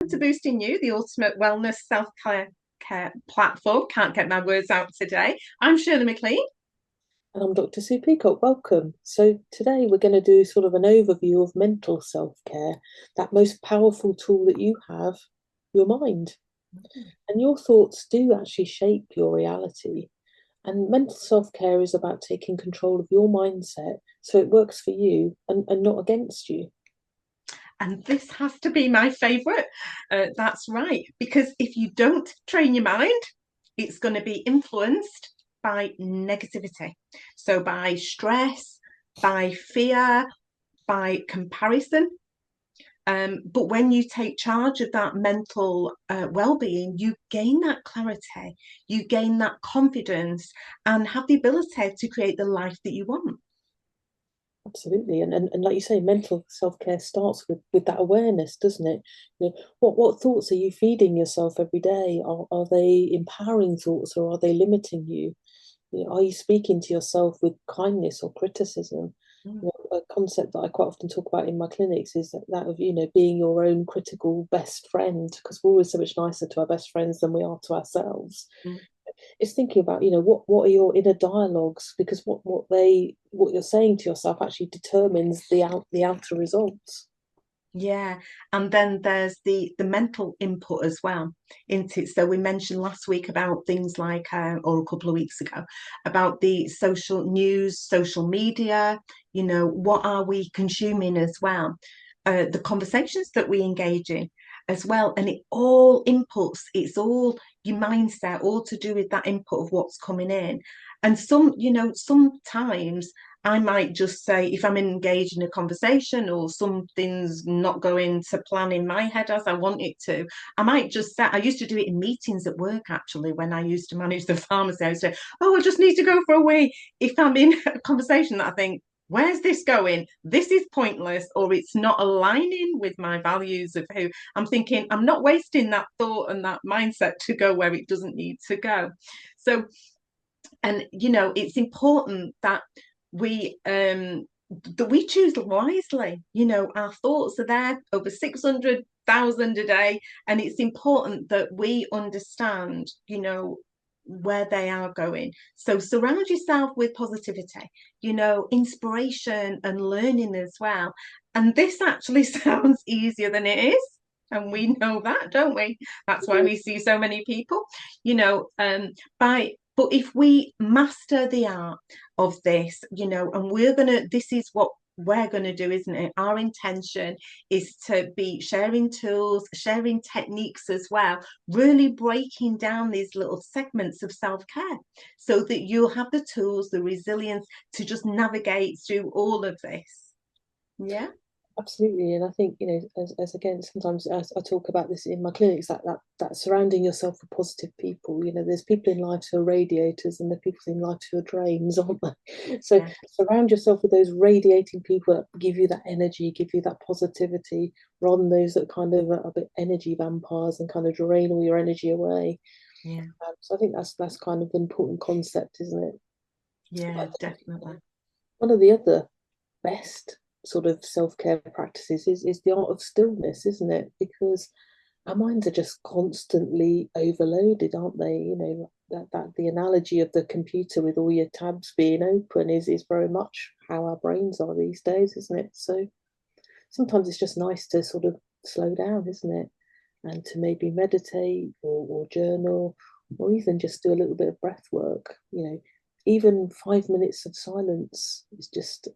to Boosting You, the ultimate wellness self-care platform. Can't get my words out today. I'm Shirley McLean. And I'm Dr. Sue Peacock. Welcome. So, today we're going to do sort of an overview of mental self care, that most powerful tool that you have, your mind. And your thoughts do actually shape your reality. And mental self care is about taking control of your mindset so it works for you and not against you. And this has to be my favourite. That's right. Because if you don't train your mind, it's going to be influenced by negativity. So by stress, by fear, by comparison. But when you take charge of that mental well-being, you gain that clarity, you gain that confidence, and have the ability to create the life that you want. Absolutely. And like you say, mental self care starts with that awareness, doesn't it? What thoughts are you feeding yourself every day? Are they empowering thoughts or are they limiting you? Are you speaking to yourself with kindness or criticism? Mm. A concept that I quite often talk about in my clinics is that of, being your own critical best friend, because we're always so much nicer to our best friends than we are to ourselves. Mm. It's thinking about, what are your inner dialogues, because what you're saying to yourself actually determines the outer results. Yeah, and then there's the mental input as well into it. So we mentioned last week about things like, or a couple of weeks ago, about the social news, social media. What are we consuming as well? The conversations that we engage in as well, and it all inputs. It's all your mindset, all to do with that input of what's coming in. And sometimes I might just say, if I'm engaged in a conversation or something's not going to plan in my head as I want it to, I might just say, I used to do it in meetings at work actually, when I used to manage the pharmacy. I would say, oh, I just need to go for a wee. If I'm in a conversation that I think, where's this going? This is pointless, or it's not aligning with my values of who I'm thinking, I'm not wasting that thought and that mindset to go where it doesn't need to go. So, and it's important that we choose wisely. Our thoughts are there, over 600,000 a day, and it's important that we understand where they are going. So surround yourself with positivity, inspiration and learning as well. And this actually sounds easier than it is. And we know that, don't we? That's why we see so many people, you know, by but if we master the art of this, and this is what we're going to do, isn't it? Our intention is to be sharing tools, sharing techniques as well, really breaking down these little segments of self care so that you'll have the tools, the resilience to just navigate through all of this. Yeah. Absolutely, and I think as again, sometimes as I talk about this in my clinics, that surrounding yourself with positive people. There's people in life who are radiators, and there are people in life who are drains, aren't they? So Yeah. surround yourself with those radiating people that give you that energy, give you that positivity, rather than those that kind of are a bit energy vampires and kind of drain all your energy away. Yeah. So I think that's kind of an important concept, isn't it? Yeah, But I think definitely. one of the other best sort of self-care practices is the art of stillness, isn't it? Because our minds are just constantly overloaded, aren't they? That the analogy of the computer with all your tabs being open is very much how our brains are these days, isn't it? So sometimes it's just nice to sort of slow down, isn't it? And to maybe meditate or journal or even just do a little bit of breath work. Even 5 minutes of silence is just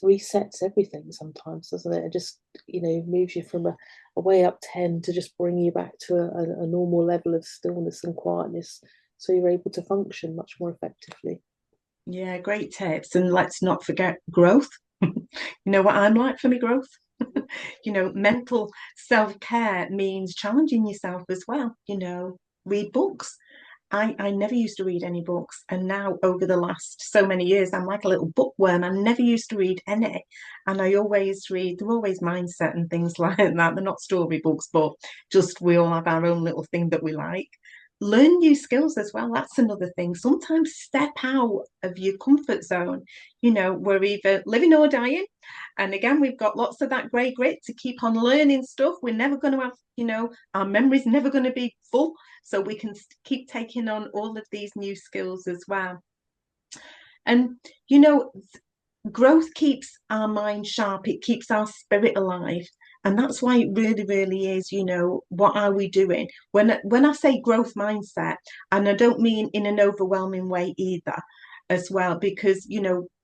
resets everything sometimes, doesn't it? It just moves you from a way up 10 to just bring you back to a normal level of stillness and quietness, so you're able to function much more effectively. Yeah, great tips. And let's not forget growth. You know what I'm like for me growth? Mental self-care means challenging yourself as well. Read books. I never used to read any books. And now over the last so many years, I'm like a little bookworm. I never used to read any. And I always read, they're always mindset and things like that. They're not story books, but just we all have our own little thing that we like. Learn new skills as well. That's another thing. Sometimes step out of your comfort zone. We're either living or dying. And again, we've got lots of that grey grit to keep on learning stuff. We're never going to have, our memory's never going to be full. So we can keep taking on all of these new skills as well. And, you know, growth keeps our mind sharp, it keeps our spirit alive. And that's why it really, really is, what are we doing? When I say growth mindset, and I don't mean in an overwhelming way either, as well, because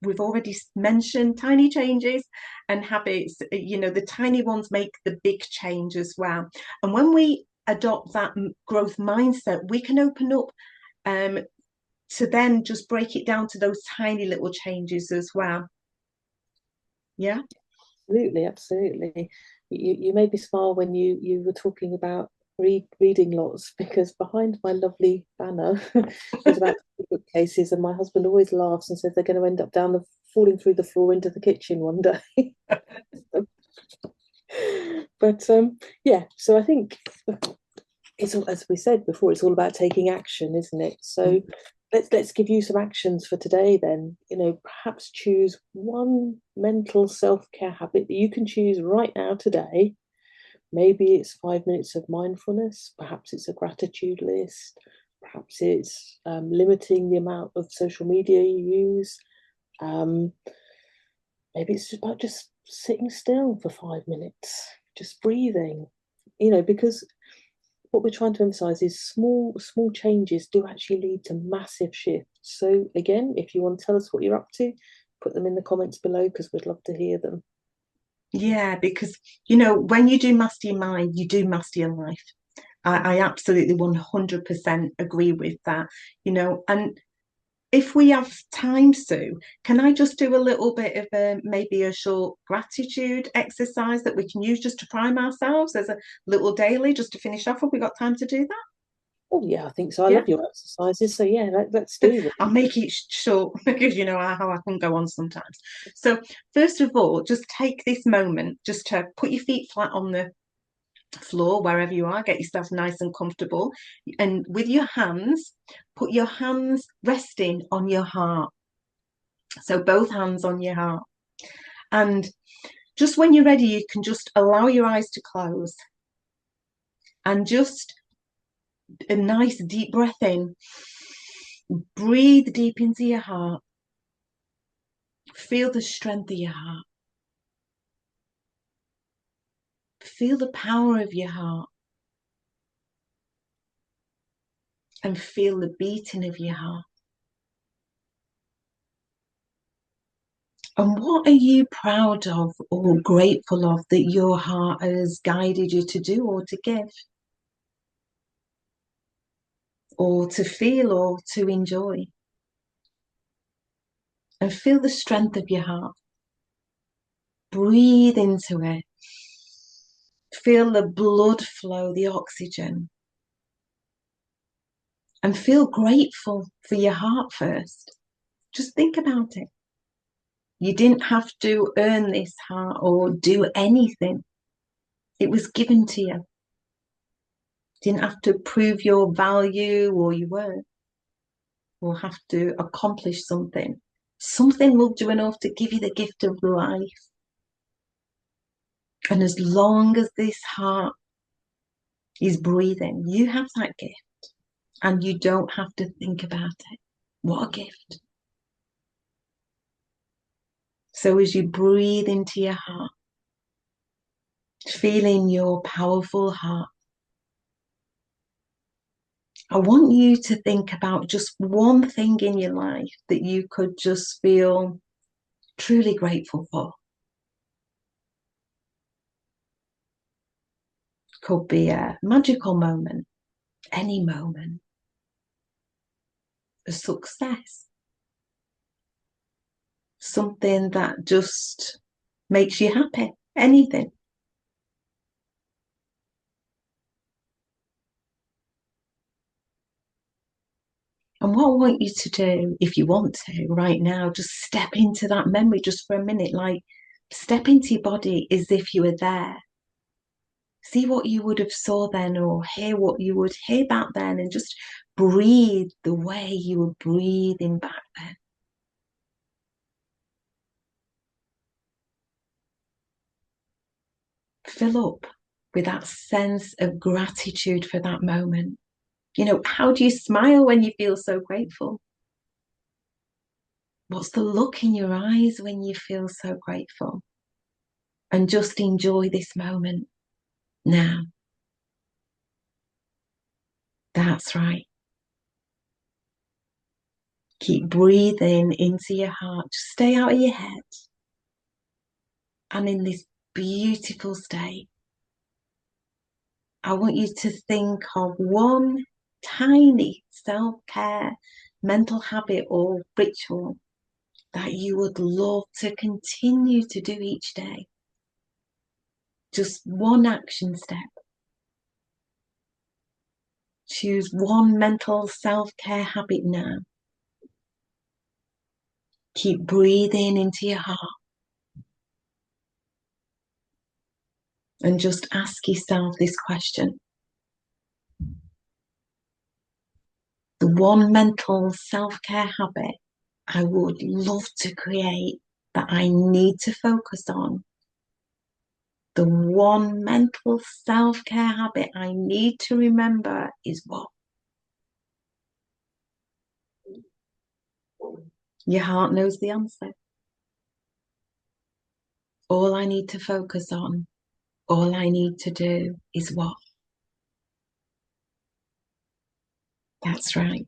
we've already mentioned tiny changes and habits, the tiny ones make the big change as well. And when we adopt that growth mindset, we can open up to then just break it down to those tiny little changes as well. Yeah. Absolutely, absolutely. You made me smile when you were talking about reading lots, because behind my lovely banner there's about 2 bookcases, and my husband always laughs and says they're going to end up falling through the floor into the kitchen one day. But yeah, so I think it's all, as we said before, it's all about taking action, isn't it? So let's give you some actions for today then. Perhaps choose one mental self-care habit that you can choose right now today. Maybe it's 5 minutes of mindfulness, perhaps it's a gratitude list, perhaps it's limiting the amount of social media you use. Um, Maybe it's about just sitting still for 5 minutes, just breathing, because what we're trying to emphasize is small changes do actually lead to massive shifts. So again, if you want to tell us what you're up to, put them in the comments below, because we'd love to hear them. Yeah, because when you do master your mind, you do master your life. I absolutely 100% agree with that. And if we have time, Sue, can I just do a little bit of maybe a short gratitude exercise that we can use just to prime ourselves as a little daily, just to finish off? Have we got time to do that? Oh yeah, I think so. I Yeah. love your exercises. So yeah, let's do them. I'll make it short because you know how I can go on sometimes. So, first of all, just take this moment just to put your feet flat on the floor wherever you are, get yourself nice and comfortable. And with your hands, put your hands resting on your heart. So, both hands on your heart. And just when you're ready, you can just allow your eyes to close and just a nice deep breath in. Breathe deep into your heart. Feel the strength of your heart. Feel the power of your heart. And feel the beating of your heart. And what are you proud of or grateful of that your heart has guided you to do or to give or to feel or to enjoy? And feel the strength of your heart. Breathe into it. Feel the blood flow, the oxygen. And feel grateful for your heart first. Just think about it. You didn't have to earn this heart or do anything. It was given to you. Didn't have to prove your value or your worth or have to accomplish something. Something loved you enough to give you the gift of life. And as long as this heart is breathing, you have that gift and you don't have to think about it. What a gift. So as you breathe into your heart, feeling your powerful heart, I want you to think about just one thing in your life that you could just feel truly grateful for. Could be a magical moment, any moment, a success, something that just makes you happy, anything. And what I want you to do, if you want to, right now, just step into that memory just for a minute, like step into your body as if you were there. See what you would have saw then or hear what you would hear back then and just breathe the way you were breathing back then. fill up with that sense of gratitude for that moment. How do you smile when you feel so grateful? What's the look in your eyes when you feel so grateful? And just enjoy this moment now. That's right. Keep breathing into your heart. Just stay out of your head. And in this beautiful state, I want you to think of one tiny self-care mental habit or ritual that you would love to continue to do each day. Just one action step. Choose one mental self-care habit now. Keep breathing into your heart. And just ask yourself this question. The one mental self-care habit I would love to create that I need to focus on. The one mental self-care habit I need to remember is what? Your heart knows the answer. All I need to focus on, all I need to do is what? That's right.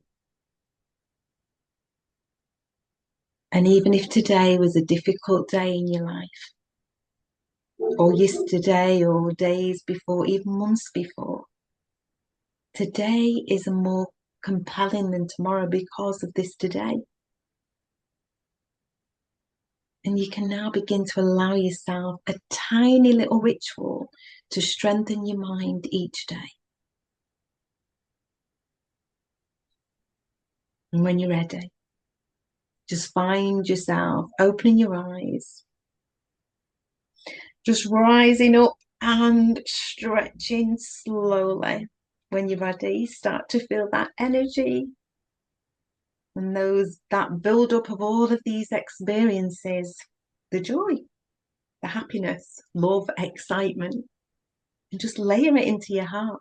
And even if today was a difficult day in your life, or yesterday, or days before, even months before, today is more compelling than tomorrow because of this today. And you can now begin to allow yourself a tiny little ritual to strengthen your mind each day. And when you're ready, just find yourself opening your eyes, just rising up and stretching slowly. When you're ready, start to feel that energy and that build up of all of these experiences, the joy, the happiness, love, excitement, and just layer it into your heart.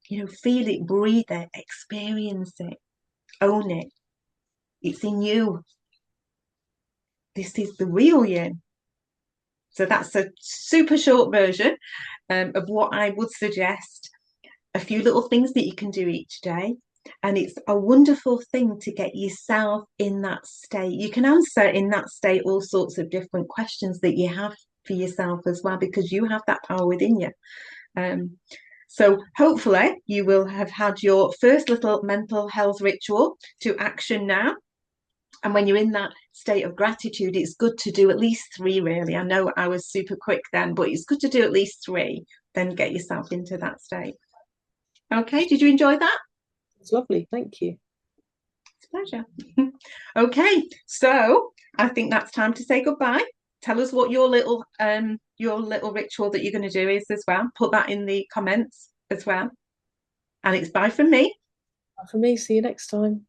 Feel it, breathe it, experience it, own it. It's in you. This is the real you. So that's a super short version of what I would suggest. A few little things that you can do each day. And it's a wonderful thing to get yourself in that state. You can answer in that state all sorts of different questions that you have for yourself as well, because you have that power within you. So hopefully you will have had your first little mental health ritual to action now. And when you're in that state of gratitude, it's good to do at least 3, really. I know I was super quick then, but it's good to do at least 3, then get yourself into that state. Okay, did you enjoy that? It's lovely, thank you. It's a pleasure. Okay, so I think that's time to say goodbye. Tell us what your little ritual that you're going to do is as well. Put that in the comments as well. And it's bye from me. Bye from me, see you next time.